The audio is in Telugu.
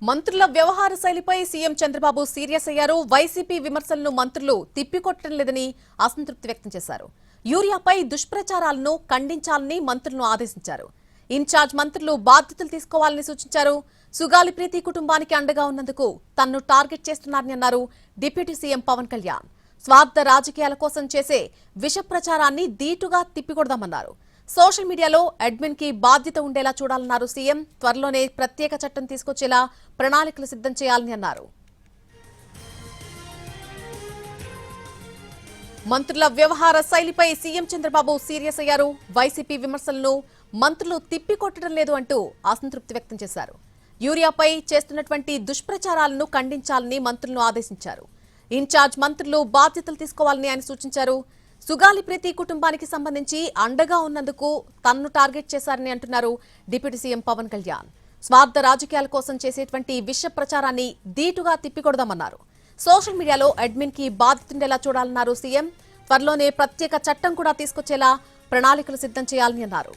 మంత్రుల వ్యవహార శైలిపై సీఎం చంద్రబాబు సీరియస్ అయ్యారు. వైసీపీ విమర్శలను మంత్రులు తిప్పికొట్టడం లేదని అసంతృప్తి వ్యక్తం చేశారు. యూరియాపై దుష్ప్రచారాలను ఖండించాలని మంత్రులను ఆదేశించారు. ఇన్ఛార్జ్ మంత్రులు బాధ్యతలు తీసుకోవాలని సూచించారు. సుగాలి ప్రీతి కుటుంబానికి అండగా ఉన్నందుకు తన్ను టార్గెట్ చేస్తున్నారని అన్నారు డిప్యూటీ సీఎం పవన్ కళ్యాణ్. స్వార్థ రాజకీయాల కోసం చేసే విష ప్రచారాన్ని ధీటుగా తిప్పికొడదామన్నారు. సోషల్ మీడియాలో అడ్మిన్ కి బాధ్యత ఉండేలా చూడాలన్నారు సీఎం. త్వరలోనే ప్రత్యేక చట్టం తీసుకొచ్చేలా ప్రణాళికలు సిద్ధం చేయాలని అన్నారు. మంత్రుల వ్యవహార శైలిపై సీఎం చంద్రబాబు సీరియస్ అయ్యారు. వైసీపీ విమర్శలను మంత్రులు తిప్పికొట్టడం లేదు అంటూ అసంతృప్తి వ్యక్తం చేశారు. యూరియాపై చేస్తున్నటువంటి దుష్ప్రచారాలను ఖండించాలని మంత్రులను ఆదేశించారు. ఇన్ఛార్జ్ మంత్రులు బాధ్యతలు తీసుకోవాలని ఆయన సూచించారు. సుగాలి ప్రీతి కుటుంబానికి సంబంధించి అండగా ఉన్నందుకు తన్ను టార్గెట్ చేశారని అంటున్నారు డిప్యూటీ సీఎం పవన్ కళ్యాణ్. స్వార్థ రాజకీయాల కోసం చేసేటువంటి విష ప్రచారాన్ని ధీటుగా తిప్పికొడదామన్నారు. సోషల్ మీడియాలో అడ్మిన్ కి బాధ్యత ఉండేలా చూడాలన్నారు సీఎం. త్వరలోనే ప్రత్యేక చట్టం కూడా తీసుకొచ్చేలా ప్రణాళికలు సిద్ధం చేయాలని అన్నారు.